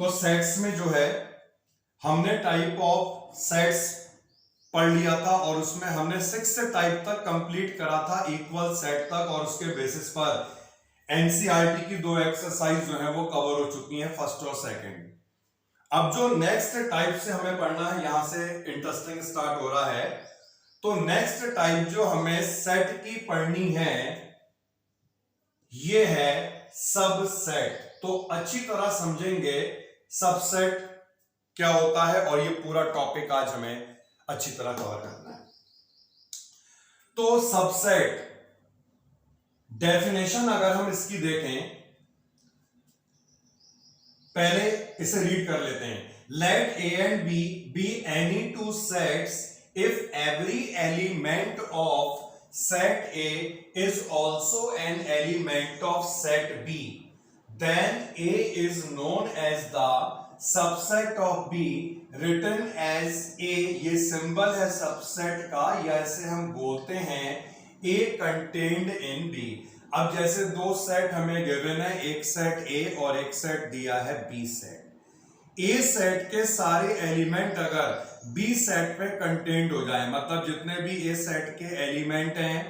तो सेट्स में जो है हमने टाइप ऑफ सेट्स पढ़ लिया था और उसमें हमने 6 टाइप तक कंप्लीट करा था इक्वल सेट तक, और उसके बेसिस पर एनसीईआरटी की 2 एक्सरसाइज जो है वो कवर हो चुकी हैं, फर्स्ट और सेकंड। अब जो नेक्स्ट टाइप से हमें पढ़ना है, यहां से इंटरेस्टिंग स्टार्ट हो रहा है। तो नेक्स्ट टाइप जो हमें सेट की पढ़नी है ये है सबसेट। तो अच्छी तरह समझेंगे सबसेट क्या होता है और ये पूरा टॉपिक आज हमें अच्छी तरह कवर करना है। तो सबसेट डेफिनेशन अगर हम इसकी देखें, पहले इसे रीड कर लेते हैं। Let A and B B any two sets if every element of set A is also an element of set B, then A is known as the subset of B written as A। ये symbol है subset का, या इसे हम बोलते हैं A contained in B। अब जैसे दो सेट हमें गिवन है, एक सेट A और एक सेट दिया है B सेट। ए सेट के सारे एलिमेंट अगर बी सेट में कंटेंट हो जाए, मतलब जितने भी ए सेट के एलिमेंट हैं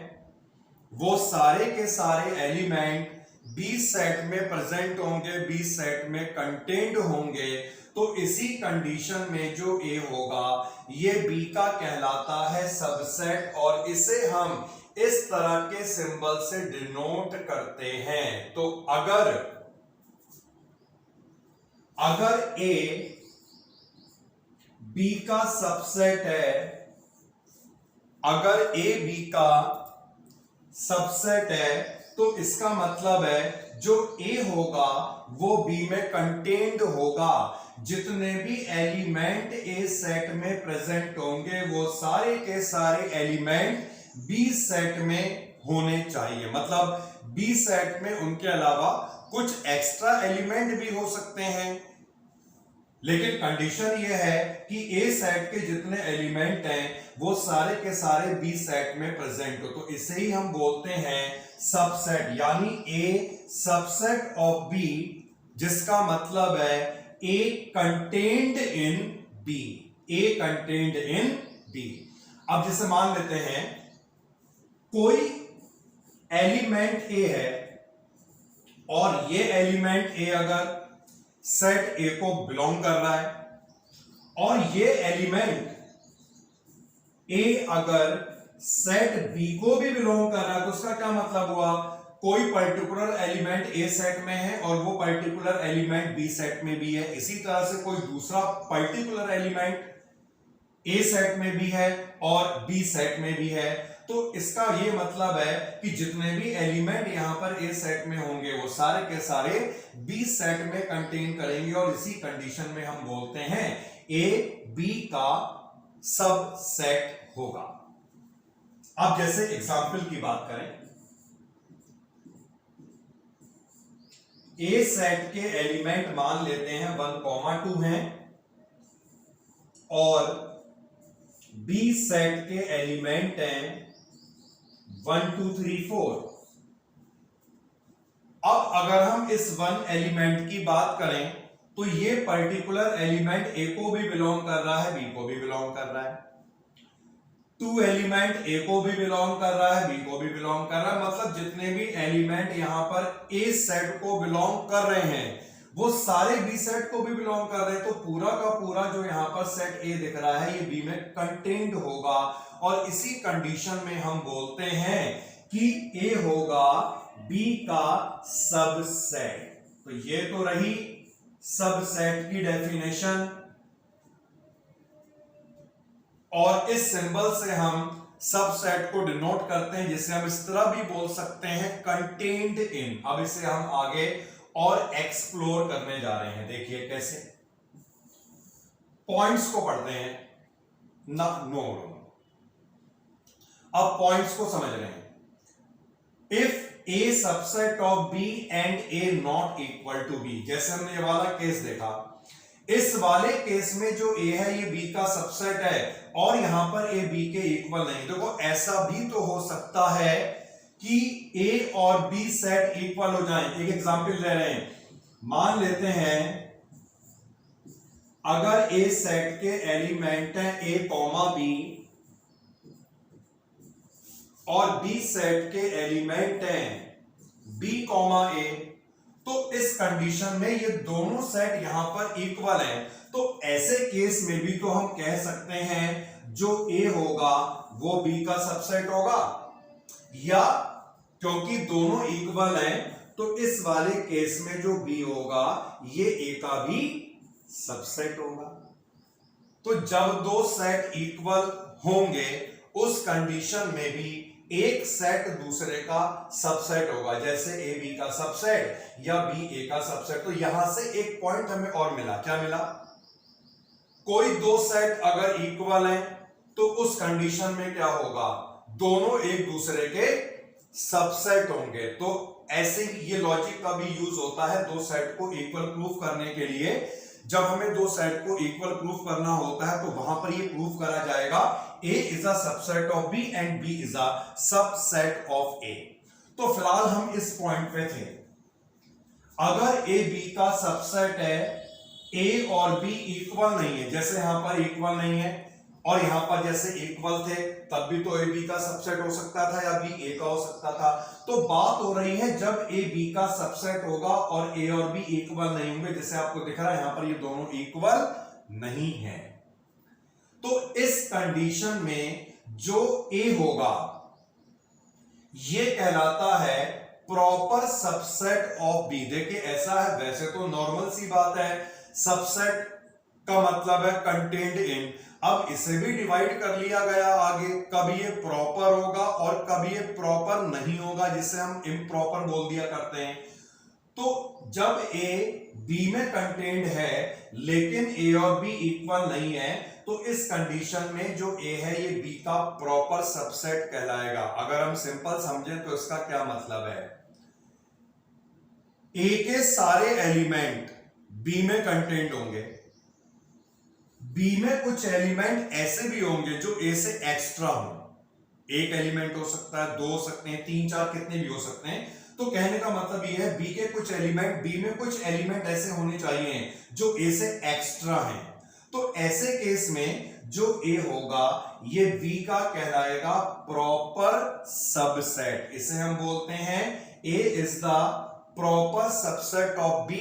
वो सारे के सारे एलिमेंट बी सेट में प्रेजेंट होंगे, बी सेट में कंटेंट होंगे, तो इसी कंडीशन में जो ए होगा ये बी का कहलाता है सबसेट, और इसे हम इस तरह के सिंबल से डिनोट करते हैं। तो अगर ए बी का सबसेट है, अगर ए बी का सबसेट है तो इसका मतलब है जो ए होगा वो बी में कंटेन्ड होगा। जितने भी एलिमेंट ए सेट में प्रेजेंट होंगे वो सारे के सारे एलिमेंट बी सेट में होने चाहिए। मतलब बी सेट में उनके अलावा कुछ एक्स्ट्रा एलिमेंट भी हो सकते हैं, लेकिन कंडीशन यह है कि ए सेट के जितने एलिमेंट हैं वो सारे के सारे बी सेट में प्रेजेंट हो। तो इसे ही हम बोलते हैं सबसेट, यानी ए सबसेट ऑफ बी, जिसका मतलब है A contained in B, A contained in B. अब जैसे मान लेते हैं कोई एलिमेंट ए है और ये एलिमेंट ए अगर सेट ए को बिलोंग कर रहा है, और ये एलिमेंट ए अगर सेट बी को भी बिलोंग कर रहा है, तो उसका क्या मतलब हुआ, कोई पर्टिकुलर एलिमेंट ए सेट में है और वो पर्टिकुलर एलिमेंट बी सेट में भी है। इसी तरह से कोई दूसरा पर्टिकुलर एलिमेंट ए सेट में भी है और बी सेट में भी है। तो इसका ये मतलब है कि जितने भी एलिमेंट यहां पर ए सेट में होंगे वो सारे के सारे बी सेट में कंटेन करेंगे, और इसी कंडीशन में हम बोलते हैं ए बी का सबसेट होगा। अब जैसे एग्जांपल की बात करें, ए सेट के एलिमेंट मान लेते हैं 1, 2 हैं, और बी सेट के एलिमेंट हैं 1, 2, 3, 4। अब अगर हम इस 1 एलिमेंट की बात करें तो ये पर्टिकुलर एलिमेंट ए को भी बिलोंग कर रहा है, बी को भी बिलोंग कर रहा है। 2 एलिमेंट ए को भी बिलोंग कर रहा है, बी को भी बिलोंग कर रहा है। मतलब जितने भी एलिमेंट यहां पर ए सेट को बिलोंग कर रहे हैं वो सारे बी सेट को भी बिलोंग कर रहे हैं। तो पूरा का पूरा जो यहां पर सेट ए दिख रहा है ये बी में कंटेन्ड होगा, और इसी कंडीशन में हम बोलते हैं कि ए होगा बी का सबसेट। तो ये तो रही सबसेट की डेफिनेशन, और इस सिंबल से हम सबसेट को डिनोट करते हैं, जिसे हम इस तरह भी बोल सकते हैं कंटेन्ड इन। अब इसे हम आगे और एक्सप्लोर करने जा रहे हैं। देखिए कैसे, पॉइंट्स को पढ़ते हैं ना, नो अब पॉइंट्स को समझ रहे हैं। If A subset of B and A not equal to B, जैसे हमने ये वाला केस देखा, इस वाले केस में जो ए है ये बी का सबसेट है और यहां पर ए बी के इक्वल नहीं। देखो ऐसा भी तो हो सकता है कि ए और बी सेट इक्वल हो जाएं। एक एग्जांपल ले रहे हैं, मान लेते हैं अगर ए सेट के एलिमेंट हैं ए कॉमा बी और बी सेट के एलिमेंट हैं बी कॉमा ए, तो इस कंडीशन में ये दोनों सेट यहां पर इक्वल हैं। तो ऐसे केस में भी तो हम कह सकते हैं जो ए होगा वो बी का सबसेट होगा, या क्योंकि दोनों इक्वल हैं तो इस वाले केस में जो बी होगा ये ए का भी सबसेट होगा। तो जब दो सेट इक्वल होंगे उस कंडीशन में भी एक सेट दूसरे का सबसेट होगा, जैसे ए बी का सबसेट या बी ए का सबसेट। तो यहां से एक पॉइंट हमें और मिला, क्या मिला? कोई दो सेट अगर इक्वल हैं तो उस कंडीशन में क्या होगा, दोनों एक दूसरे के सबसेट होंगे। तो ऐसे ही ये लॉजिक का भी यूज होता है दो सेट को इक्वल प्रूफ करने के लिए। जब हमें दो सेट को इक्वल प्रूफ करना होता है तो वहां पर ये प्रूफ करा जाएगा A is a subset of B and B is a subset of A। तो फिलहाल हम इस पॉइंट पे थे, अगर A B का सबसेट है, A और B इक्वल नहीं है, जैसे यहां पर इक्वल नहीं है और यहां पर जैसे इक्वल थे तब भी तो A B का सबसेट हो सकता था या B A का हो सकता था। तो बात हो रही है जब A B का सबसेट होगा और A और B इक्वल नहीं होंगे, जैसे आपको दिख रहा है यहां पर ये दोनों इक्वल नहीं है। तो इस कंडीशन में जो A होगा ये कहलाता है प्रॉपर सबसेट ऑफ B। देखिए ऐसा है, वैसे तो नॉर्मल सी बात है, सबसेट का मतलब है कंटेन्ड इन। अब इसे भी डिवाइड कर लिया गया आगे, कब ये प्रॉपर होगा और कब ये प्रॉपर नहीं होगा, जिसे हम इम्प्रॉपर बोल दिया करते हैं। तो जब A B में कंटेन्ड है लेकिन A और B इक्वल नहीं है तो इस कंडीशन में जो A है ये B का प्रॉपर सबसेट कहलाएगा। अगर हम सिंपल समझें तो इसका क्या मतलब है, A के सारे एलिमेंट B में कंटेन्ड होंगे, B में कुछ एलिमेंट ऐसे भी होंगे जो A से एक्स्ट्रा हो। एक एलिमेंट हो सकता है, दो हो सकते हैं, तीन चार कितने भी हो सकते हैं। तो कहने का मतलब यह है B के कुछ एलिमेंट, B में कुछ एलिमेंट ऐसे होने चाहिए जो A से एक्स्ट्रा हैं। तो ऐसे केस में जो A होगा ये B का कहलाएगा प्रॉपर सबसेट। इसे हम बोलते हैं A is the proper subset of B।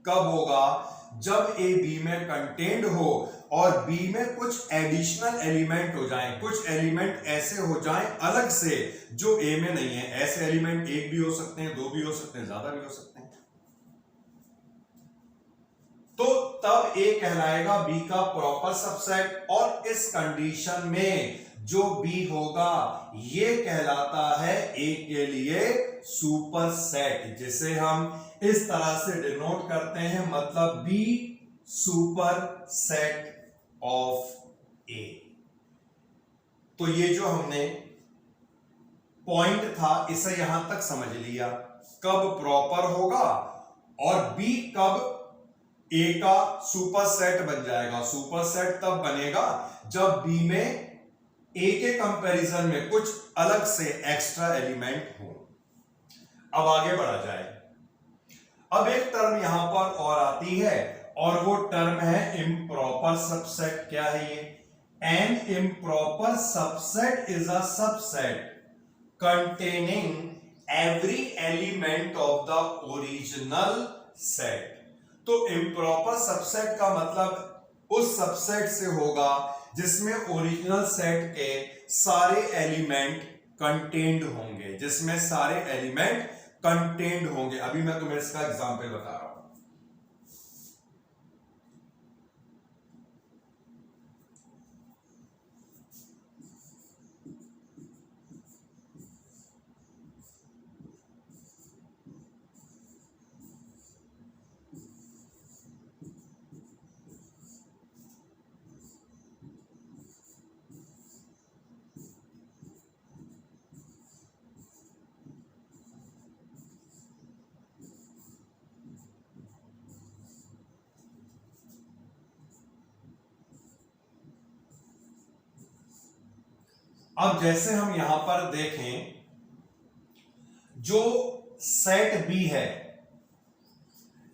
कब होगा, जब A B में कंटेन्ड हो और B में कुछ एडिशनल एलिमेंट हो जाएं, कुछ एलिमेंट ऐसे हो जाएं अलग से जो A में नहीं है। ऐसे एलिमेंट एक भी हो सकते हैं, दो भी हो सकते हैं, ज्यादा भी हो सकते हैं। तो तब A कहलाएगा B का प्रॉपर सबसेट, और इस कंडीशन में जो B होगा ये कहलाता है A के लिए सुपर सेट, जिसे हम इस तरह से डिनोट करते हैं, मतलब B super set of A। तो ये जो हमने पॉइंट था इसे यहां तक समझ लिया, कब प्रॉपर होगा और B कब A का सुपर सेट बन जाएगा। सुपर सेट तब बनेगा जब B में A के कंपैरिजन में कुछ अलग से एक्स्ट्रा एलिमेंट हो। अब आगे बढ़ा जाए। अब एक टर्म यहां पर और आती है और वो टर्म है इम्प्रॉपर सबसेट। क्या है ये? An improper subset is a subset containing every element of the original set। तो इम्प्रॉपर सबसेट का मतलब उस सबसेट से होगा जिसमें ओरिजिनल सेट के सारे एलिमेंट कंटेन्ड होंगे, जिसमें सारे एलिमेंट कंटेन्ड होंगे। अभी मैं तुम्हें इसका एग्जांपल बता रहा हूं। अब जैसे हम यहां पर देखें, जो सेट बी है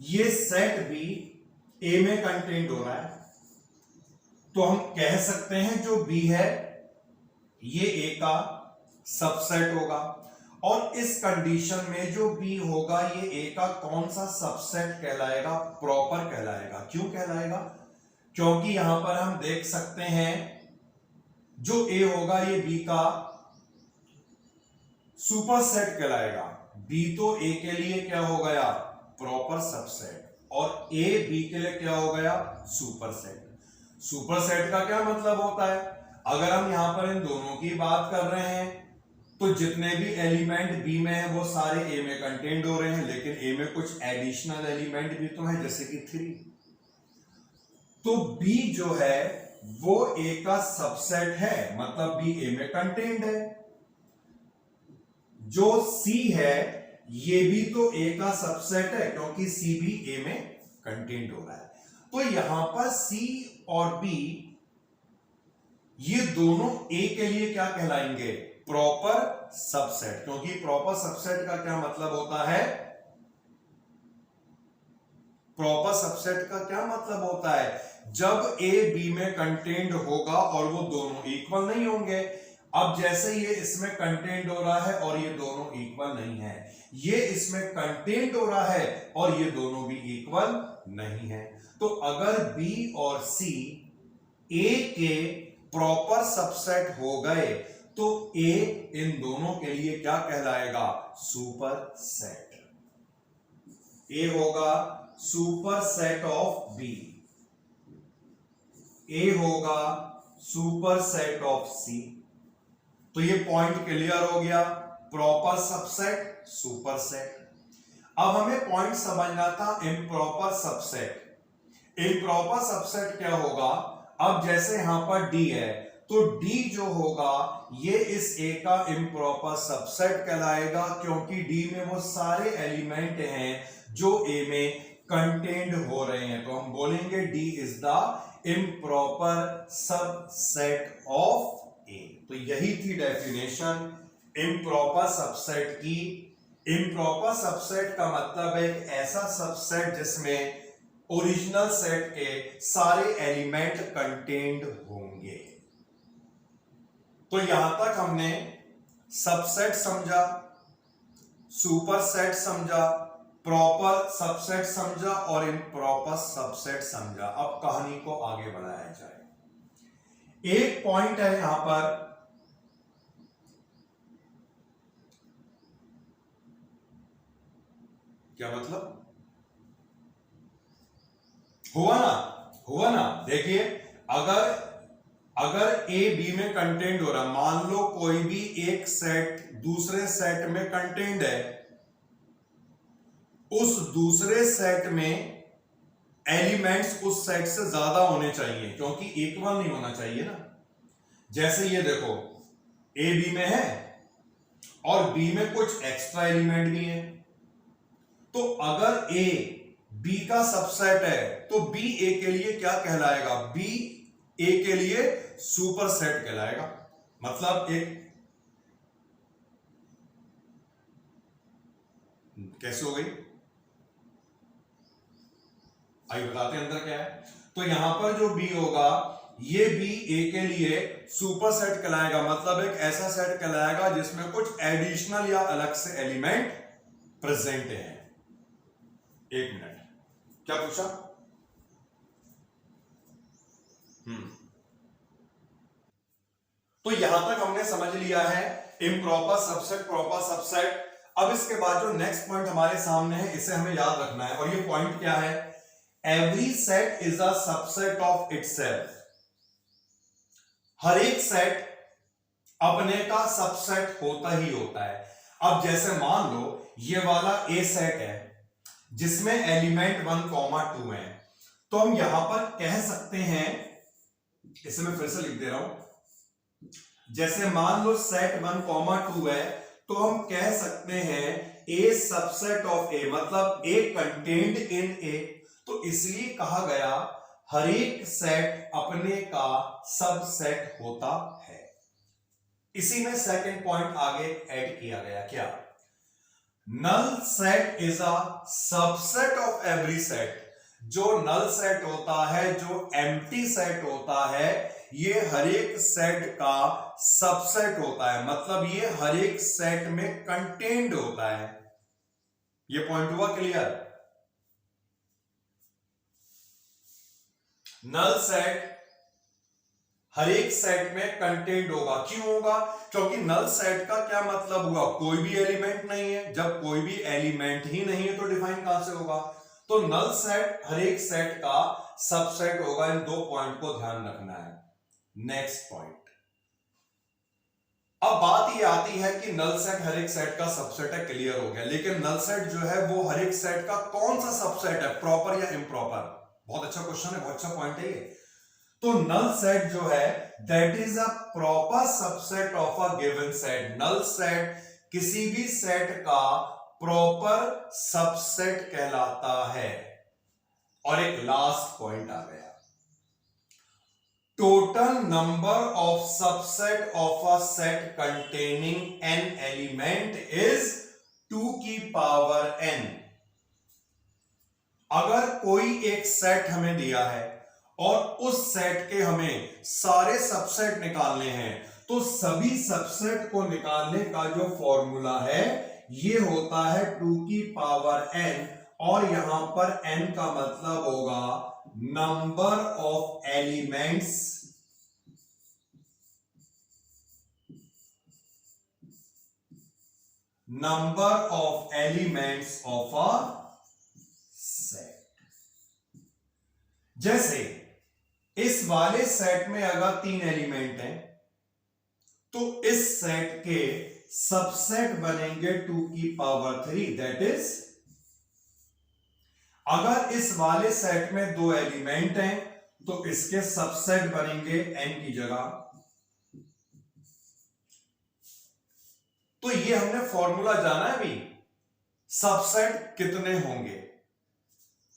ये सेट बी ए में कंटेंट हो रहा है, तो हम कह सकते हैं जो बी है ये ए का सबसेट होगा, और इस कंडीशन में जो बी होगा ये ए का कौन सा सबसेट कहलाएगा? प्रॉपर कहलाएगा। क्यों कहलाएगा? क्योंकि यहां पर हम देख सकते हैं जो ए होगा ये बी का सुपरसेट कहलाएगा। बी तो ए के लिए क्या हो गया? प्रॉपर सबसेट, और ए बी के लिए क्या हो गया? सुपरसेट। सुपरसेट का क्या मतलब होता है? अगर हम यहां पर इन दोनों की बात कर रहे हैं तो जितने भी एलिमेंट बी में है वो सारे ए में कंटेंट हो रहे हैं, लेकिन ए में कुछ एडिशनल एलिमेंट भी तो है जैसे कि 3। तो बी जो है वो ए का सबसेट है, मतलब बी ए में कंटेंट है। जो सी है ये भी तो ए का सबसेट है, क्योंकि सी भी ए में कंटेंट हो रहा है। तो यहां पर सी और बी ये दोनों ए के लिए क्या कहलाएंगे? Proper subset. क्योंकि प्रॉपर सबसेट का क्या मतलब होता है? प्रॉपर सबसेट का क्या मतलब होता है? जब ए बी में कंटेंट होगा और वो दोनों इक्वल नहीं होंगे। अब जैसे ये इसमें कंटेंट हो रहा है और ये दोनों इक्वल नहीं है, ये इसमें कंटेंट हो रहा है और ये दोनों भी इक्वल नहीं है। तो अगर बी और सी ए के प्रॉपर सबसेट हो गए तो ए इन दोनों के लिए क्या कहलाएगा? सुपरसेट। ए होगा सुपरसेट ऑफ बी, ए होगा सुपरसेट ऑफ सी। तो ये पॉइंट क्लियर हो गया, प्रॉपर सबसेट, सुपरसेट। अब हमें पॉइंट समझना था इम्प्रॉपर सबसेट। इम्प्रॉपर सबसेट क्या होगा? अब जैसे यहां पर डी है तो डी जो होगा ये इस ए का इम्प्रॉपर सबसेट कहलाएगा, क्योंकि डी में वो सारे एलिमेंट हैं जो ए में कंटेंट हो रहे हैं। तो हम बोलेंगे D is the improper subset of A. तो यही थी डेफिनेशन इम्प्रॉपर सबसेट की। इम्प्रॉपर सबसेट का मतलब है एक ऐसा सबसेट जिसमें ओरिजिनल सेट के सारे एलिमेंट कंटेंट होंगे। तो यहां तक हमने सबसेट समझा, सुपरसेट समझा, प्रॉपर सबसेट समझा और इम्प्रॉपर सबसेट समझा। अब कहानी को आगे बढ़ाया जाए। एक पॉइंट है यहां पर, क्या मतलब? हुआ ना। देखिए, अगर ए बी में कंटेंट हो रहा, मान लो कोई भी एक सेट दूसरे सेट में कंटेंट है, उस दूसरे सेट में एलिमेंट्स उस सेट से ज्यादा होने चाहिए, क्योंकि इक्वल नहीं होना चाहिए ना। जैसे ये देखो, ए बी में है और बी में कुछ एक्स्ट्रा एलिमेंट भी है, तो अगर ए बी का सबसेट है तो बी ए के लिए क्या कहलाएगा? बी ए के लिए सुपरसेट कहलाएगा। मतलब एक कैसे हो गई? आइए बताते हैं अंदर क्या है। तो यहां पर जो बी होगा ये बी ए के लिए सुपरसेट कहलाएगा, मतलब एक ऐसा सेट कहलाएगा जिसमें कुछ एडिशनल या अलग से एलिमेंट प्रेजेंट है। एक मिनट, क्या पूछा? तो यहां तक हमने समझ लिया है इम्प्रॉपर सबसेट, प्रॉपर सबसेट। अब इसके बाद जो नेक्स्ट पॉइंट हमारे सामने है इसे हमें याद रखना है, और ये पॉइंट क्या है? Every set is a subset of itself. हर एक सेट अपने का सबसेट होता ही होता है। अब जैसे मान लो ये वाला ए सेट है जिसमें एलिमेंट 1, 2 है, तो हम यहां पर कह सकते हैं, इसे मैं फिर से लिख दे रहा हूं, जैसे मान लो सेट 1, 2 है, तो हम कह सकते हैं ए सबसेट ऑफ ए, मतलब ए कंटेंड इन ए। तो इसलिए कहा गया हर एक सेट अपने का सबसेट होता है। इसी में सेकंड पॉइंट आगे ऐड किया गया, क्या? Null set is a subset of every set. जो नल सेट होता है, जो एम्प्टी सेट होता है, ये हर एक सेट का सबसेट होता है, मतलब ये हर एक सेट में कंटेन्ड होता है। ये पॉइंट हुआ क्लियर? नल सेट हर एक सेट में कंटेंट होगा। क्यों होगा? क्योंकि नल सेट का क्या मतलब हुआ? कोई भी एलिमेंट नहीं है। जब कोई भी एलिमेंट ही नहीं है तो डिफाइन कहां से होगा? तो नल सेट हर एक सेट का सबसेट होगा। इन दो पॉइंट को ध्यान रखना है। नेक्स्ट पॉइंट, अब बात ये आती है कि नल सेट हर एक सेट का सबसेट है, क्लियर हो गया, लेकिन नल सेट जो है वो हर एक सेट का कौन सा सबसेट है, प्रॉपर या इम्प्रॉपर? बहुत अच्छा क्वेश्चन है, बहुत अच्छा पॉइंट है ये। तो नल सेट जो है that is a proper subset of a given set. Null set किसी भी सेट का प्रॉपर सबसेट कहलाता है। और एक लास्ट पॉइंट आ गया, total number of subset of a set containing an element is 2 की पावर n। अगर कोई एक सेट हमें दिया है और उस सेट के हमें सारे सबसेट निकालने हैं, तो सभी सबसेट को निकालने का जो फॉर्मूला है ये होता है 2 की पावर n। और यहां पर n का मतलब होगा number of elements of a set. जैसे इस वाले सेट में अगर 3 एलिमेंट हैं तो इस सेट के सबसेट बनेंगे 2 की पावर 3, दैट इज, अगर इस वाले सेट में 2 एलिमेंट हैं तो इसके सबसेट बनेंगे n की जगह। तो ये हमने फॉर्मूला जाना है भी, सबसेट कितने होंगे,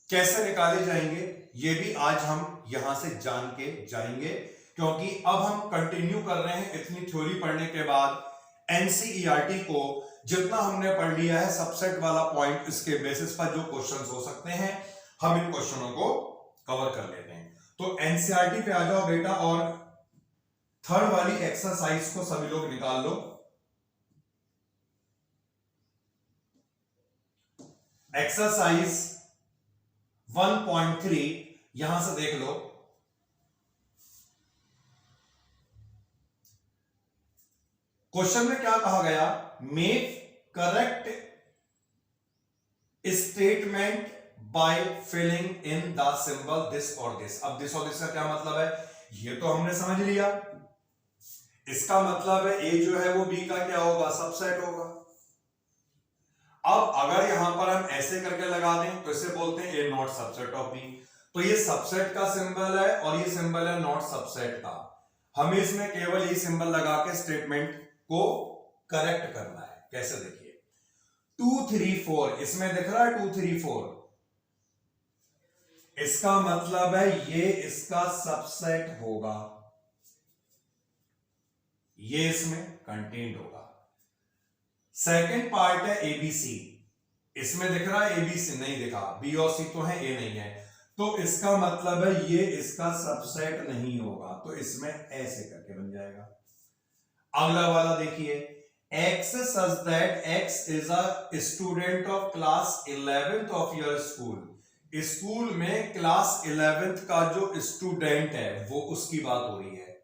कैसे निकाले जाएंगे, ये भी आज हम यहां से जान के जाएंगे। क्योंकि अब हम कंटिन्यू कर रहे हैं इतनी थ्योरी पढ़ने के बाद एनसीईआरटी को जितना हमने पढ़ लिया है सबसेट वाला पॉइंट, इसके बेसिस पर जो क्वेश्चंस हो सकते हैं हम इन क्वेश्चनों को कवर कर लेते हैं। तो एनसीईआरटी पे आ जाओ बेटा और थर्ड वाली एक्सरसाइज को सभी लोग निकाल लो। एक्सरसाइज 1.3 यहां से देख लो। क्वेश्चन में क्या कहा गया, make correct statement by filling in the symbol this और दिस। अब दिस और दिस का क्या मतलब है ये तो हमने समझ लिया। इसका मतलब है ए जो है वो बी का क्या होगा, सबसेट होगा। अब अगर यहां पर हम ऐसे करके लगा दें तो इसे बोलते हैं ए नॉट सबसेट ऑफ बी। तो ये सबसेट का सिंबल है और ये सिंबल है नॉट सबसेट का। हमें इसमें केवल ये सिंबल लगा के स्टेटमेंट को करेक्ट करना है। कैसे, देखिए 2 3 4 इसमें दिख रहा है 2 3 4, इसका मतलब है ये इसका सबसेट होगा, ये इसमें कंटेन्ड होगा। सेकंड पार्ट है एबीसी, इसमें दिख रहा है एबीसी, नहीं दिखा, बी और सी तो है, ए नहीं है, तो इसका मतलब है ये इसका सबसेट नहीं होगा। तो इसमें ऐसे करके बन जाएगा। अगला वाला देखिए, x such that x is a student of class 11th of your school। School में क्लास 11th का जो स्टूडेंट है वो उसकी बात हो रही है।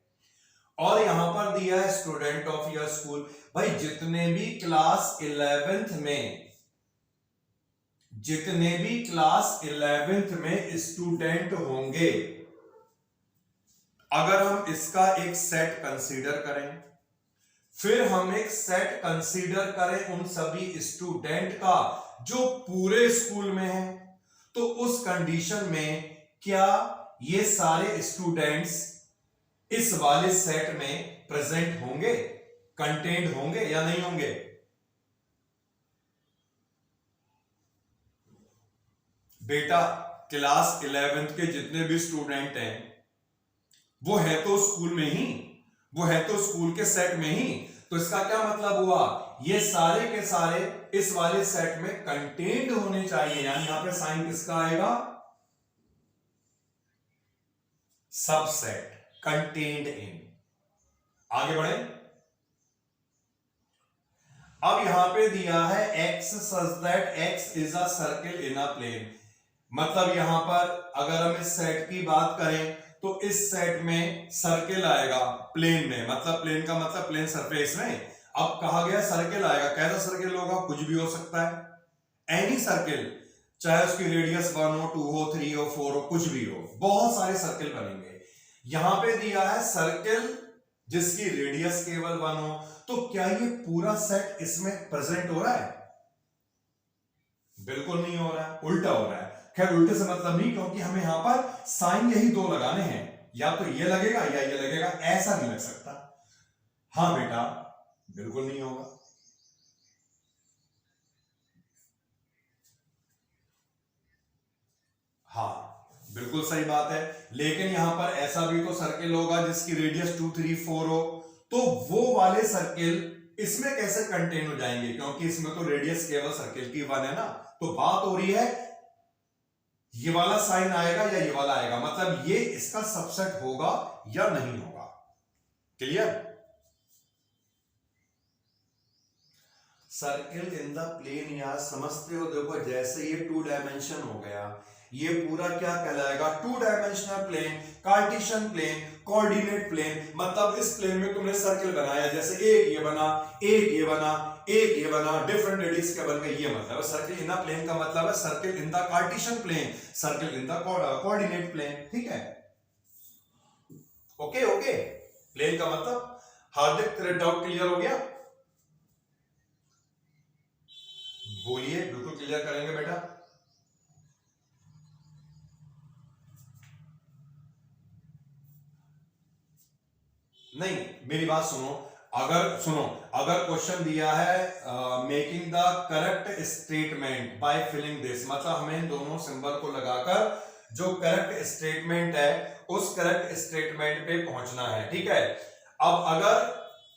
और यहां पर दिया है स्टूडेंट ऑफ योर स्कूल। भाई जितने भी क्लास 11th में स्टूडेंट होंगे, अगर हम इसका एक सेट कंसीडर करें, फिर हम एक सेट कंसीडर करें उन सभी स्टूडेंट का जो पूरे स्कूल में है, तो उस कंडीशन में क्या ये सारे स्टूडेंट्स इस वाले सेट में प्रेजेंट होंगे, कंटेंट होंगे या नहीं होंगे? बेटा क्लास 11th के जितने भी स्टूडेंट हैं वो है तो स्कूल में ही, वो है तो स्कूल के सेट में ही। तो इसका क्या मतलब हुआ, ये सारे के सारे इस वाले सेट में कंटेन्ड होने चाहिए। यानी यहां पे साइन किसका आएगा, सबसेट कंटेन्ड इन। आगे बढ़े। अब यहां पे दिया है x such that x is a circle in a plane. मतलब यहां पर अगर हम इस सेट की बात करें तो इस सेट में सर्किल आएगा प्लेन में, मतलब प्लेन का मतलब प्लेन सरफेस में। अब कहा गया सर्किल आएगा, कैसा सर्किल होगा? कुछ भी हो सकता है, एनी सर्किल, चाहे उसकी रेडियस 1 हो, 2 हो, 3 हो, 4 हो, कुछ भी हो, बहुत सारे सर्किल बनेंगे। यहां पे दिया है सर्किल जिसकी रेडियस केवल 1 हो, तो क्या ये पूरा सेट इसमें प्रेजेंट हो रहा है? बिल्कुल नहीं हो रहा है, उल्टा हो रहा है। खैर उल्टे से मतलब नहीं, क्योंकि हमें यहां पर साइन यही दो लगाने हैं, या तो ये लगेगा या ये लगेगा, ऐसा नहीं लग सकता। हाँ बेटा, बिल्कुल नहीं होगा। हाँ बिल्कुल सही बात है, लेकिन यहां पर ऐसा भी तो सर्किल होगा जिसकी रेडियस 2, 3, 4 हो, तो वो वाले सर्किल इसमें कैसे कंटेन हो जाएंगे? क्योंकि इसमें तो रेडियस केवल सर्किल की 1 है ना। तो बात हो रही है ये वाला साइन आएगा या ये वाला आएगा, मतलब ये इसका सबसेट होगा या नहीं होगा। Clear? Circle in the plane, यार समझते हो? देखो जैसे ये 2 डायमेंशन हो गया, ये पूरा क्या कहलाएगा? 2 dimensional plane, Cartesian plane, coordinate plane. मतलब इस प्लेन में तुमने सर्किल बनाया, जैसे एक ये बना, एक ये बना, एक ये बना, डिफरेंट रेडियस के बन गए, ये मतलब है सर्किल इन द प्लेन का मतलब है circle in the Cartesian plane, circle in the coordinate plane. ठीक है, ओके ओके। प्लेन का मतलब, हार्दिक तेरा डाउट क्लियर हो गया? बोलिए, बिल्कुल क्लियर करेंगे बेटा। नहीं, मेरी बात सुनो, अगर क्वेश्चन दिया है making the correct statement by filling this, मतलब हमें दोनों सिंबल को लगाकर जो करेक्ट स्टेटमेंट है उस करेक्ट स्टेटमेंट पे पहुंचना है। ठीक है, अब अगर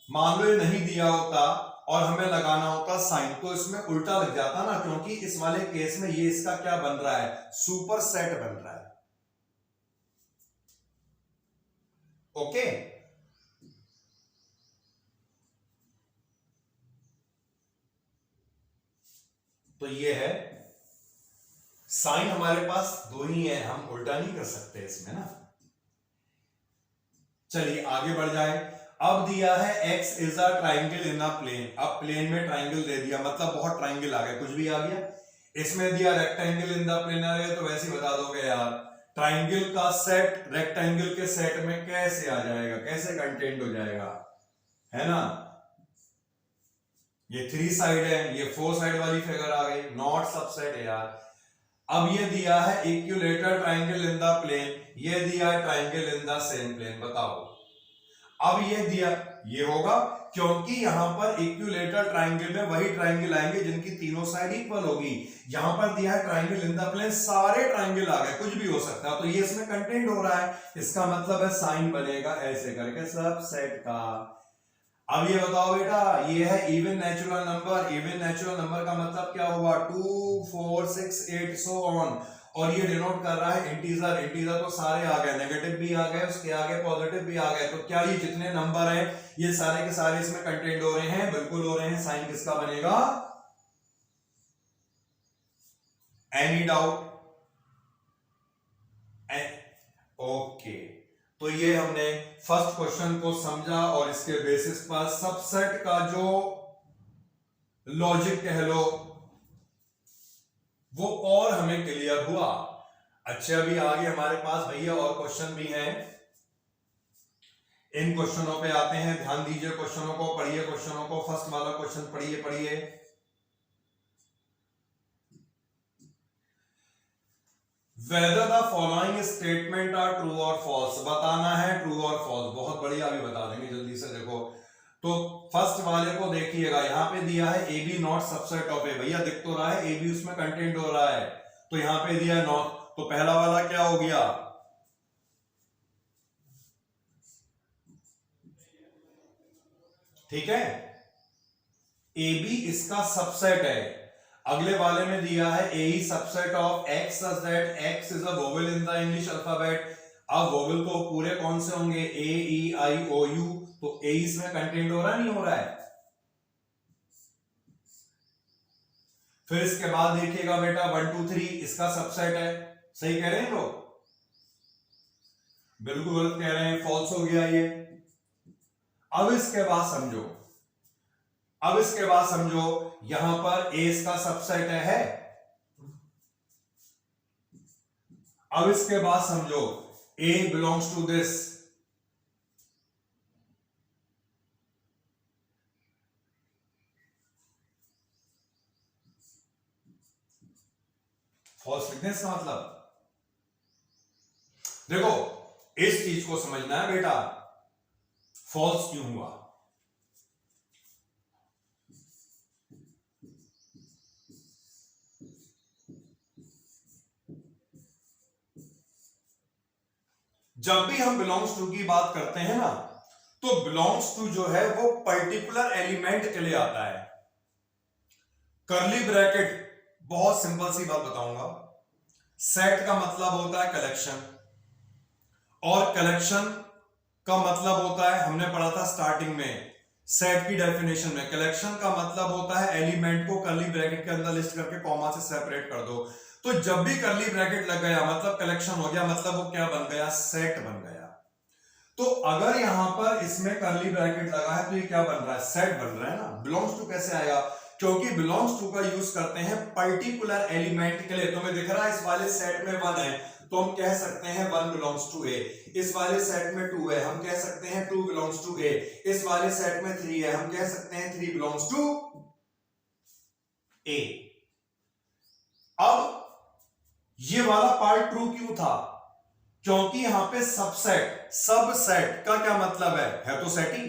मान लो ये नहीं दिया होता और हमें लगाना होता साइन, तो इसमें उल्टा लग जाता ना, क्योंकि इस वाले केस में ये इसका क्या बन रहा है? सुपर सेट बन रहा है। ओके, तो ये है साइन, हमारे पास दो ही है, हम उल्टा नहीं कर सकते इसमें ना। चलिए आगे बढ़ जाए। अब दिया है x is a triangle in a plane. अब प्लेन में ट्राइंगल दे दिया, मतलब बहुत ट्राइंगल आ गए, कुछ भी आ गया। इसमें दिया रेक्टेंगल इन द प्लेन आ गया, तो वैसे ही बता दोगे यार ट्राइंगल का सेट रेक्टेंगल के सेट में कैसे आ जाएगा, कैसे कंटेंट हो जाएगा, है ना। ये 3 साइड है, ये 4 साइड वाली फिगर आ गई, नॉट सबसेट है यार। अब ये दिया है equilateral triangle in the plane, ये दिया है triangle in the same plane, बताओ। अब ये दिया, ये होगा क्योंकि यहां पर इक्विलेटरल ट्राइंगल में वही ट्राइंगल आएंगे जिनकी तीनों साइड इक्वल होगी। यहां पर दिया है ट्राइंगल इन द प्लेन, सारे ट्राइंगल आ गए, कुछ भी हो सकता है, तो ये इसमें कंटेंट हो रहा है, इसका मतलब है साइन बनेगा ऐसे करके सबसेट का। अब ये बताओ बेटा, ये है even natural number, even natural number का मतलब क्या होगा? 2, 4, 6, 8 सो ऑन, और ये डिनोट कर रहा है इंटीजर। इंटीजर तो सारे आ गए, नेगेटिव भी आ गए, उसके आगे पॉजिटिव भी आ गए, तो क्या ये जितने नंबर हैं ये सारे के सारे इसमें कंटेंट हो रहे हैं? बिल्कुल हो रहे हैं। साइन किसका बनेगा? Any doubt? ओके, तो ये हमने फर्स्ट क्वेश्चन को समझा और इसके बेसिस पर सबसेट का जो लॉजिक कह लो वो और हमें क्लियर हुआ। अच्छा, अभी आगे हमारे पास भैया और क्वेश्चन भी हैं, इन क्वेश्चनों पे आते हैं। ध्यान दीजिए, क्वेश्चनों को पढ़िए, क्वेश्चनों को। फर्स्ट वाला क्वेश्चन पढ़िए। Whether the following statement are true or false, बताना है ट्रू और फॉल्स। बहुत बढ़िया, अभी बता देंगे जल्दी से। देखो तो फर्स्ट वाले को देखिएगा, यहां पे दिया है A B not subset of A. भैया दिख तो रहा है ए बी उसमें कंटेंट हो रहा है, तो यहां पे दिया है नॉट, तो पहला वाला क्या हो गया? ठीक है, ए बी इसका सबसेट है। अगले वाले में दिया है A subset of X such that X is a vowel in the English alphabet. अब वोवेल तो पूरे कौन से होंगे, ए ई आई ओ यू, तो ए इसमें कंटेंट हो रहा है, नहीं हो रहा है। फिर इसके बाद देखिएगा बेटा 1 2 3 इसका सबसेट है, सही कह रहे हैं लोग, बिल्कुल गलत कह रहे हैं, फॉल्स हो गया ये। अब इसके बाद समझो, अब इसके बाद समझो, यहां पर ए इसका सबसेट है। अब इसके बाद समझो ए बिलोंग्स टू दिस, फॉल्स लिखने का मतलब, देखो इस चीज को समझना है बेटा, फॉल्स क्यों हुआ। जब भी हम बिलोंग्स टू की बात करते हैं ना, तो बिलोंग्स टू जो है वो पर्टिकुलर एलिमेंट के लिए आता है। कर्ली ब्रैकेट, बहुत सिंपल सी बात बताऊंगा, सेट का मतलब होता है कलेक्शन, और कलेक्शन का मतलब होता है, हमने पढ़ा था स्टार्टिंग में सेट की डेफिनेशन में, कलेक्शन का मतलब होता है एलिमेंट को कर्ली ब्रैकेट के अंदर लिस्ट करके कॉमा से सेपरेट कर दो। तो जब भी कर्ली ब्रैकेट लग गया मतलब कलेक्शन हो गया, मतलब वो क्या बन गया, सेट बन गया। तो अगर यहां पर इसमें कर्ली ब्रैकेट लगा है तो ये क्या बन रहा है, सेट बन रहा है ना। बिलोंग्स टू कैसे आएगा, क्योंकि बिलोंग्स टू का यूज करते हैं पर्टिकुलर एलिमेंट के लिए। तुम्हें दिख रहा है इस वाले सेट में 1 है, तो हम कह सकते हैं 1 बिलोंग्स टू ए। इस वाले सेट में 2 है, हम कह सकते हैं 2 बिलोंग्स टू ए। इस वाले सेट में 3 है, हम कह सकते हैं 3 बिलोंग्स टू ए। अब ये वाला पार्ट ट्रू क्यों था, क्योंकि यहां पे सबसेट, सबसेट का क्या मतलब है तो set he.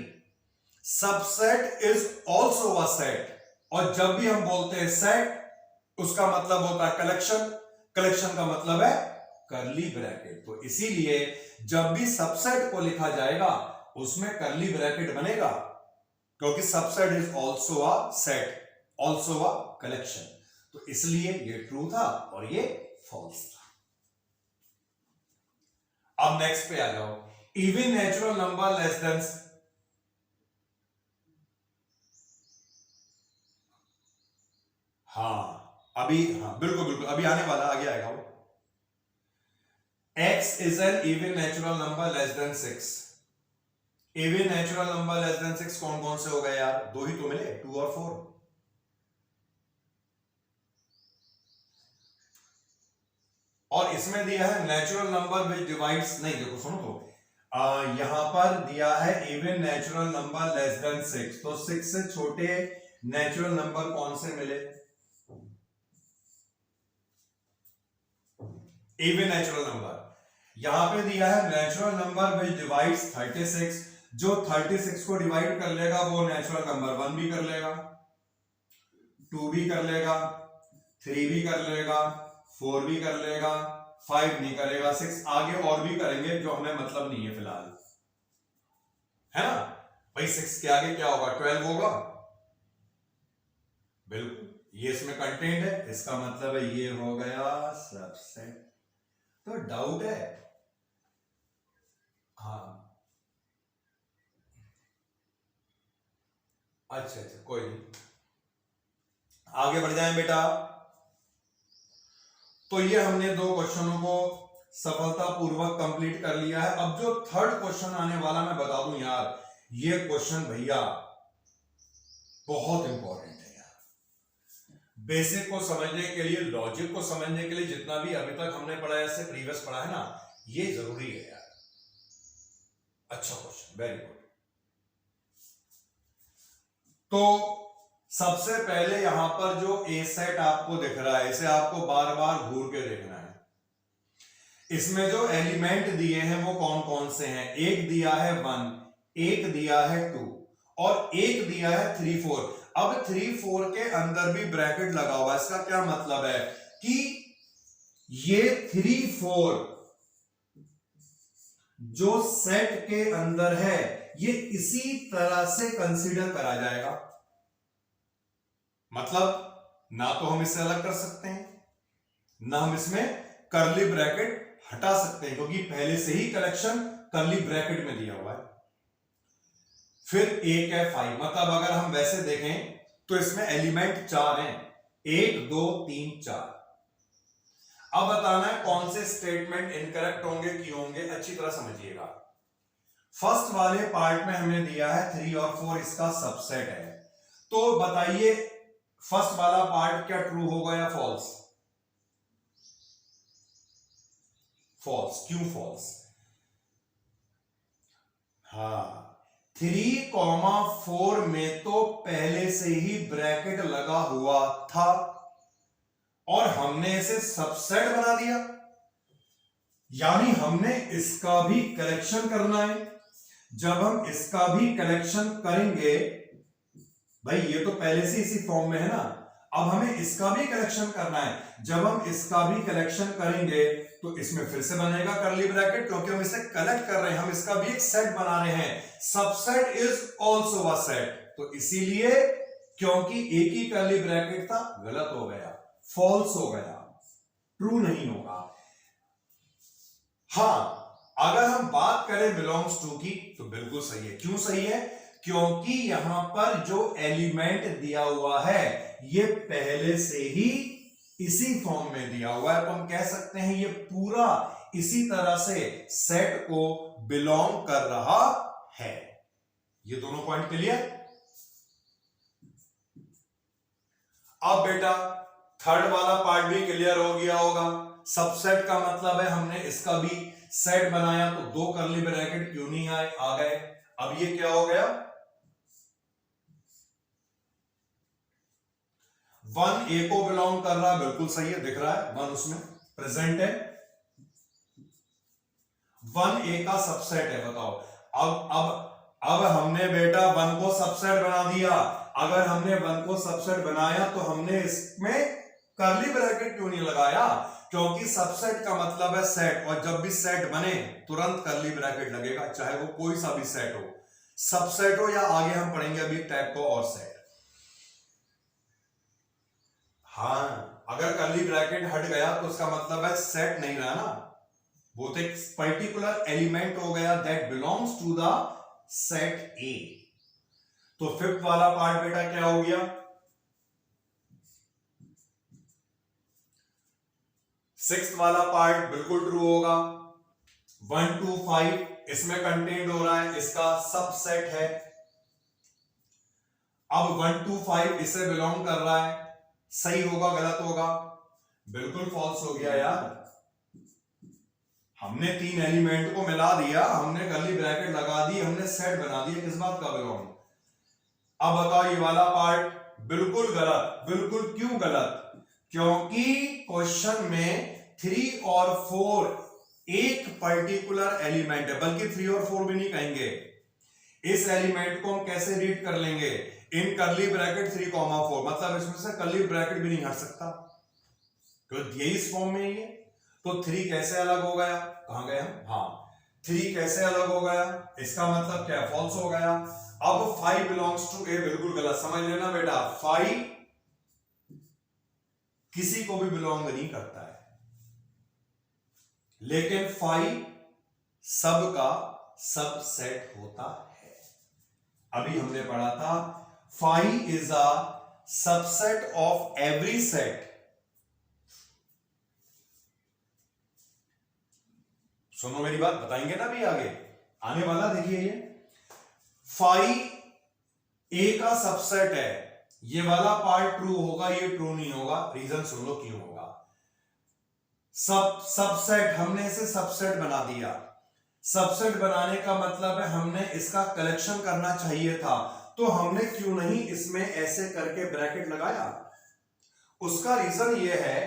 Subset is also a set, और जब भी हम बोलते हैं सेट उसका मतलब होता है कलेक्शन, कलेक्शन का मतलब है कर्ली ब्रैकेट। तो इसीलिए जब भी सबसेट को लिखा जाएगा उसमें कर्ली ब्रैकेट बनेगा, क्योंकि subset is also a set, also a collection. तो इसलिए ये ट्रू था और ये फॉल्स था। अब नेक्स्ट पे आ जाओ, even natural number less than, अभी बिल्कुल बिल्कुल अभी आने वाला, आगे आएगा वो। x is an even natural number less than 6। Even natural number less than 6 कौन कौन से हो गए यार, 2 ही तो मिले, 2 और 4। और इसमें दिया है नेचुरल नंबर विच डिवाइड्स, नहीं देखो सुनो तो, यहां पर दिया है even natural number less than 6, तो 6 से छोटे नेचुरल नंबर कौन से मिले, इवन नेचुरल नंबर। यहां पे दिया है नेचुरल नंबर विच डिवाइड्स 36, जो 36 को डिवाइड कर लेगा वो नेचुरल नंबर 1 भी कर लेगा, 2 भी कर लेगा, 3 भी कर लेगा, 4 भी कर लेगा, 5 नहीं करेगा, 6 आगे और भी करेंगे जो हमें मतलब नहीं है फिलहाल, है ना भाई। 6 के आगे क्या होगा, 12 होगा, बिल्कुल ये इसमें कंटेंट है, इसका मतलब है ये हो गया सबसेट। तो डाउट है, हाँ अच्छा अच्छा कोई नहीं, आगे बढ़ जाएं बेटा। तो ये हमने 2 क्वेश्चनों को सफलतापूर्वक कंप्लीट कर लिया है। अब जो थर्ड क्वेश्चन आने वाला मैं बता दूं यार, ये क्वेश्चन भैया बहुत इंपॉर्टेंट है यार, बेसिक को समझने के लिए, लॉजिक को समझने के लिए, जितना भी अभी तक हमने पढ़ा है, इससे प्रीवियस पढ़ा है ना, ये जरूरी है यार। अच्छा क्वेश्चन, वेरी गुड। तो सबसे पहले यहां पर जो ए सेट आपको दिख रहा है, इसे आपको बार बार घूर के देखना है। इसमें जो एलिमेंट दिए हैं वो कौन कौन से हैं, एक दिया है 1, एक दिया है 2 और एक दिया है 3 4। अब 3 4 के अंदर भी ब्रैकेट लगा हुआ है, इसका क्या मतलब है कि ये 3 4 जो सेट के अंदर है ये इसी तरह से कंसीडर करा जाएगा। मतलब ना तो हम इसे अलग कर सकते हैं, ना हम इसमें कर्ली ब्रैकेट हटा सकते हैं क्योंकि पहले से ही कलेक्शन कर्ली ब्रैकेट में दिया हुआ है। फिर एक है 5, मतलब अगर हम वैसे देखें तो इसमें एलिमेंट 4 हैं, 1 2 3 4। अब बताना है कौन से स्टेटमेंट इनकरेक्ट होंगे, क्यों होंगे, अच्छी तरह समझिएगा। फर्स्ट वाले पार्ट में हमने दिया है 3 और 4 इसका सबसेट है, तो बताइए फर्स्ट वाला पार्ट क्या ट्रू होगा या फॉल्स? फॉल्स। क्यों फॉल्स? हाँ, 3,4 में तो पहले से ही ब्रैकेट लगा हुआ था और हमने इसे सबसेट बना दिया, यानी हमने इसका भी कलेक्शन करना है। जब हम इसका भी कलेक्शन करेंगे, भाई ये तो पहले से इसी फॉर्म में है ना, अब हमें इसका भी कलेक्शन करना है। जब हम इसका भी कलेक्शन करेंगे तो इसमें फिर से बनेगा कर्ली ब्रैकेट, क्योंकि हम इसे कलेक्ट कर रहे हैं, हम इसका भी एक सेट बना रहे हैं। Subset is also a set, तो इसीलिए क्योंकि एक ही कर्ली ब्रैकेट था, गलत हो गया, फॉल्स हो गया, ट्रू नहीं होगा। हां, अगर हम बात करें बिलोंग्स टू की तो बिल्कुल सही है। क्यों सही है? क्योंकि यहां पर जो एलिमेंट दिया हुआ है ये पहले से ही इसी फॉर्म में दिया हुआ है, तो हम कह सकते हैं ये पूरा इसी तरह से सेट को बिलोंग कर रहा है। ये दोनों पॉइंट क्लियर? अब बेटा थर्ड वाला पार्ट भी क्लियर हो गया होगा। सबसेट का मतलब है हमने इसका भी सेट बनाया, तो 2 कर्ली ब्रैकेट क्यों नहीं आए, आ गए। अब ये क्या हो गया? 1 ए को बिलोंग कर रहा है, बिल्कुल सही है, दिख रहा है 1 उसमें प्रेजेंट है। 1 ए का सबसेट है, बताओ। अब हमने बेटा 1 को सबसेट बना दिया। अगर हमने 1 को सबसेट बनाया तो हमने इसमें कर्ली ब्रैकेट क्यों नहीं लगाया? क्योंकि सबसेट का मतलब है सेट, और जब भी सेट बने तुरंत कर्ली ब्रैकेट लगेगा, चाहे वो कोई सा भी सेट हो, सबसेट हो या आगे हम पढ़ेंगे अभी टाइप को और सेट। हाँ, अगर कर्ली ब्रैकेट हट गया तो उसका मतलब है सेट नहीं रहा ना, वो तो एक पर्टिकुलर एलिमेंट हो गया that belongs to the set A. तो फिफ्थ वाला पार्ट बेटा क्या हो गया? सिक्स्थ वाला पार्ट बिल्कुल ट्रू होगा। 1 2 5 इसमें कंटेंट हो रहा है, इसका सबसेट है। अब 1 2 5 इसे बिलोंग कर रहा है, सही होगा गलत होगा? बिल्कुल फॉल्स हो गया यार। हमने 3 एलिमेंट को मिला दिया, हमने कर्ली ब्रैकेट लगा दी, हमने सेट बना दिया, किस बात का बिलोंग? अब बताओ ये वाला पार्ट बिल्कुल गलत। बिल्कुल क्यों गलत? क्योंकि क्वेश्चन में 3 और 4 एक पर्टिकुलर एलिमेंट है, बल्कि 3 और 4 भी नहीं कहेंगे। इस एलिमेंट को हम कैसे रीड कर लेंगे? इन कर्ली ब्रैकेट 3,4, मतलब इसमें से कर्ली ब्रैकेट भी नहीं हट सकता, क्योंकि यही इस फॉर्म में ही है। तो 3 कैसे अलग हो गया? कहां गए हम? हाँ, 3 कैसे अलग हो गया? इसका मतलब क्या? फॉल्स हो गया। अब 5 बिलोंग्स टू ए, बिल्कुल गलत, समझ लेना बेटा। 5 किसी को भी बिलोंग नहीं करता है, लेकिन 5 सबका सबसेट होता है। अभी हमने पढ़ा था 5 is a subset of every set. सुनो मेरी बात, बताएंगे ना अभी आगे आने वाला, देखिए ये 5 ए का सबसेट है, ये वाला पार्ट ट्रू होगा, ये ट्रू नहीं होगा। रीजन सुन लो क्यों होगा। सबसेट, हमने इसे सबसेट बना दिया। सबसेट बनाने का मतलब है हमने इसका कलेक्शन करना चाहिए था, तो हमने क्यों नहीं इसमें ऐसे करके ब्रैकेट लगाया? उसका रीजन ये है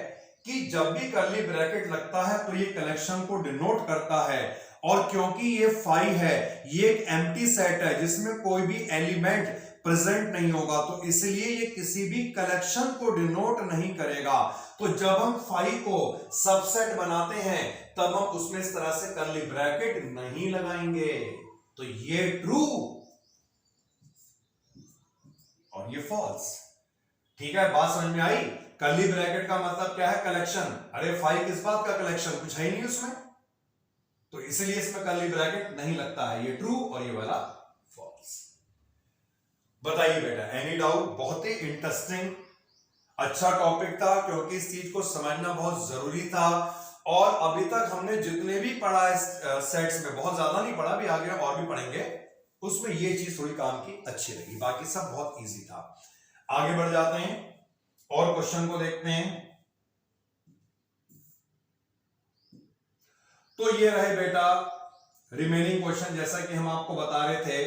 कि जब भी कर्ली ब्रैकेट लगता है तो ये कलेक्शन को डिनोट करता है, और क्योंकि ये 5 है, ये एक एम्प्टी सेट है जिसमें कोई भी एलिमेंट प्रेजेंट नहीं होगा, तो इसलिए ये किसी भी कलेक्शन को डिनोट नहीं करेगा। तो जब हम 5 को सबसेट बनाते हैं तब हम उसमें इस तरह से कर्ली ब्रैकेट नहीं लगाएंगे। तो ये ट्रू और ये फॉल्स। ठीक है, बात समझ में आई? कर्ली ब्रैकेट का मतलब क्या है? कलेक्शन। अरे 5 किस बात का कलेक्शन? कुछ है ही नहीं उसमें, तो इसलिए इसमें कर्ली ब्रैकेट नहीं लगता है, ये ट्रू और ये वाला फॉल्स। बताइए बेटा, एनी डाउट? बहुत ही इंटरेस्टिंग अच्छा टॉपिक था, क्योंकि इस चीज को समझना बहुत जरूरी था। और अभी तक हमने जितने भी पढ़ा इस सेट्स में, बहुत ज्यादा नहीं पढ़ा, भी आगे और भी पढ़ेंगे, उसमें ये चीज थोड़ी काम की अच्छी लगी, बाकी सब बहुत इजी था। आगे बढ़ जाते हैं और क्वेश्चन को देखते हैं। तो ये रहे बेटा रिमेनिंग क्वेश्चन। जैसा कि हम आपको बता रहे थे,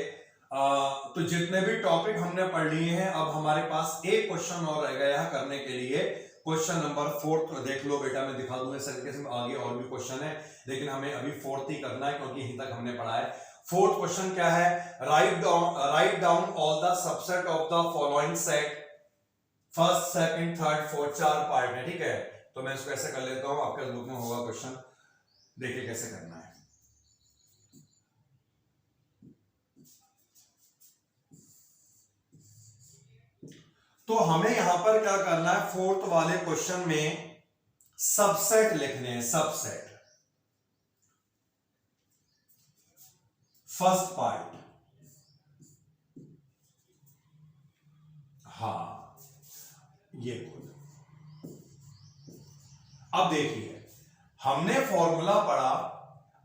तो जितने भी टॉपिक हमने पढ़ लिए हैं, अब हमारे पास एक क्वेश्चन और रह गया है करने के लिए। क्वेश्चन नंबर 4 देख लो बेटा, मैं दिखा दूंगा इस तरीके से, आगे और भी क्वेश्चन है, लेकिन हमें अभी 4 ही करना है क्योंकि यहीं तक हमने पढ़ा है। 4th क्वेश्चन क्या है? Write down all the subset of the following set, first, second, third, fourth, 4 part है, ठीक है। तो मैं इसको ऐसे कर लेता हूं, आपके बुक में होगा क्वेश्चन, देखिए कैसे करना है। तो हमें यहां पर क्या करना है, 4th वाले क्वेश्चन में सबसेट लिखने हैं, सबसेट। फर्स्ट पार्ट, हाँ ये खुद। अब देखिए, हमने फॉर्मूला पढ़ा,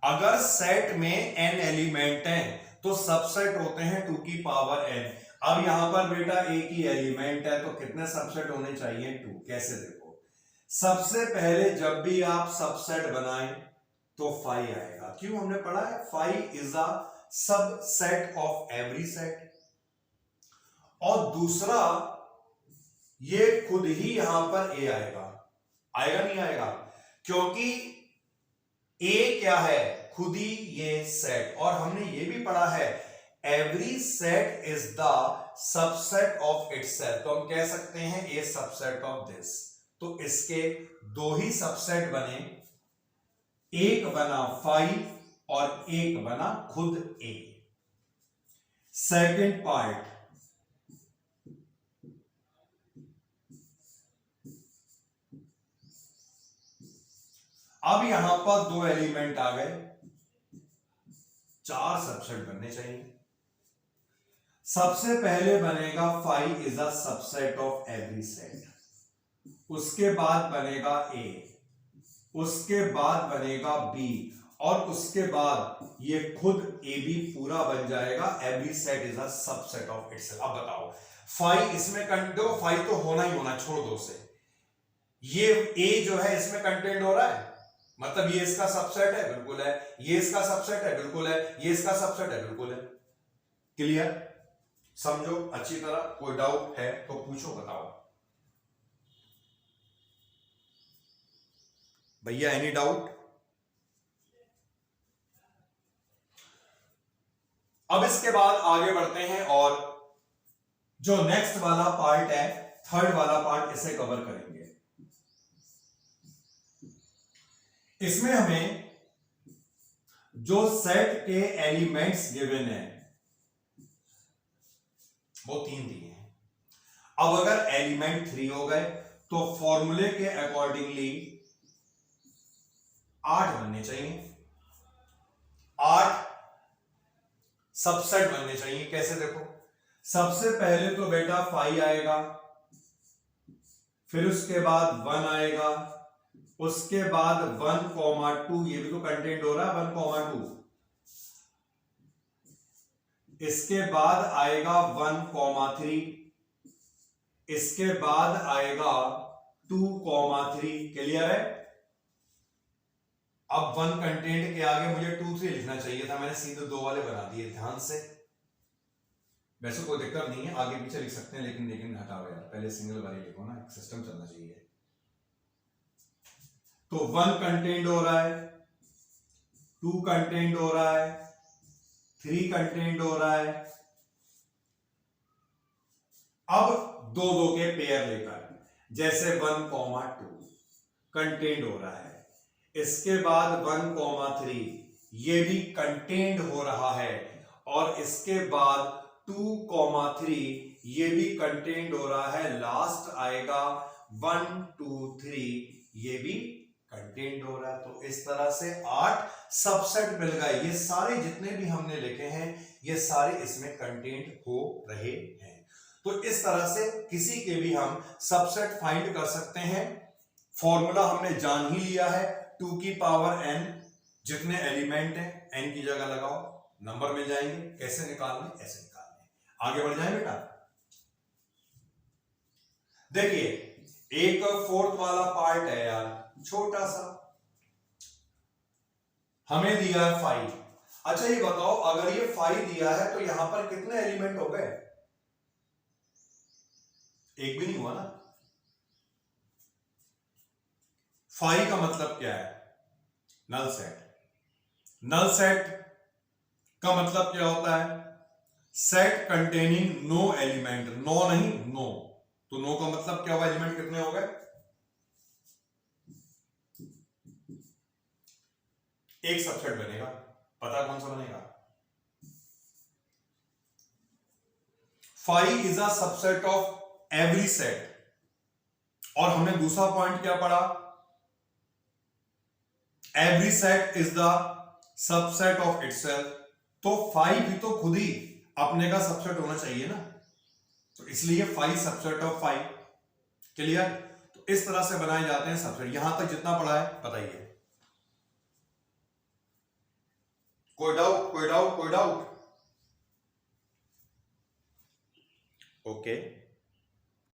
अगर सेट में n एलिमेंट हैं तो सबसेट होते हैं 2 की पावर n। अब यहां पर बेटा एक ही एलिमेंट है, तो कितने सबसेट होने चाहिए? 2। कैसे? देखो, सबसे पहले जब भी आप सबसेट बनाएं तो 5 आएगा। क्यों? हमने पढ़ा है 5 is a subset of every set. और दूसरा, ये खुद ही यहां पर a आएगा। आएगा नहीं आएगा? क्योंकि a क्या है? खुद ही ये सेट। और हमने ये भी पढ़ा है every set is the subset of itself. तो हम कह सकते हैं ए सबसेट ऑफ दिस। तो इसके 2 ही सबसेट बने, एक बना 5 और एक बना खुद a। सेकंड पार्ट, अब यहां पर 2 एलिमेंट आ गए, 4 सबसेट बनने चाहिए। सबसे पहले बनेगा 5 is a subset of every set, उसके बाद बनेगा a, उसके बाद बनेगा b, और उसके बाद ये खुद a भी पूरा बन जाएगा। Every set is a subset of itself. अब बताओ, 5 इसमें दो 5 तो होना ही होना, छोड़ दो उसे। ये a जो है इसमें कंटेंट हो रहा है, मतलब ये इसका सबसेट है, बिल्कुल है। ये इसका सबसेट है, बिल्कुल है। ये इसका सबसेट है, बिल्कुल है। क्लियर? समझो अच्छी तरह। कोई डाउट है तो पूछो, बताओ भैया, एनी डाउट? अब इसके बाद आगे बढ़ते हैं और जो नेक्स्ट वाला पार्ट है, थर्ड वाला पार्ट, इसे कवर करेंगे। इसमें हमें जो सेट के एलिमेंट्स गिवन है वो 3 दिए हैं। अब अगर एलिमेंट 3 हो गए तो फॉर्मूले के अकॉर्डिंगली 8 बनने चाहिए। 8 सबसेट बनने चाहिए। कैसे? देखो, सबसे पहले तो बेटा 5 आएगा, फिर उसके बाद 1 आएगा, उसके बाद 1,2, ये भी तो कंटेंट हो रहा है 1,2। इसके बाद आएगा 1,3, इसके बाद आएगा 2,3। क्लियर है? अब 1 कंटेंट के आगे मुझे 2, 3 लिखना चाहिए था, मैंने सीधे 2 वाले बना दिए। ध्यान से, वैसे कोई दिक्कत नहीं है, आगे पीछे लिख सकते हैं, लेकिन हटाओ यार, पहले सिंगल वाले लिखो ना, एक सिस्टम चलना चाहिए। तो 1 कंटेंट हो रहा है, 2 कंटेंट हो रहा है, 3 कंटेंट हो रहा है। अब 2 के पेयर लेकर, जैसे 1,2 कंटेंट हो रहा है, इसके बाद 1,3 ये भी कंटेंट हो रहा है, और इसके बाद 2,3 ये भी कंटेंट हो रहा है। लास्ट आएगा 1, 2, 3 ये भी कंटेन्ड हो रहा है। तो इस तरह से 8 सबसेट मिल गए। ये सारे जितने भी हमने लिखे हैं ये सारे इसमें कंटेन्ड हो रहे हैं। तो इस तरह से किसी के भी हम सबसेट फाइंड कर सकते हैं। फॉर्मूला हमने जान ही लिया है, 2 की पावर n, जितने एलिमेंट हैं n की जगह लगाओ, नंबर मिल जाएंगे। कैसे निकालने, ऐसे निकालने। आगे बढ़ जाए बेटा। देखिए एक 4th वाला पार्ट है यार, छोटा सा, हमें दिया है 5। अच्छा ये बताओ, अगर ये 5 दिया है तो यहां पर कितने एलिमेंट हो गए? एक भी नहीं हुआ ना। 5 का मतलब क्या है? Null set. नल सेट का मतलब क्या होता है? Set containing no element. No नहीं, नो। तो नो का मतलब क्या हुआ? एलिमेंट कितने हो गए? एक सबसेट बनेगा। पता कौन सा बनेगा? 5 is a subset of every set. और हमने दूसरा पॉइंट क्या पढ़ा? Every set is the subset of itself. तो 5 भी तो खुद ही अपने का सबसेट होना चाहिए ना, तो इसलिए 5 सबसेट ऑफ 5। क्लियर? तो इस तरह से बनाए जाते हैं सबसेट। यहां तक जितना पढ़ा है बताइए। कोई डाउट, कोई डाउट, कोई डाउट? ओके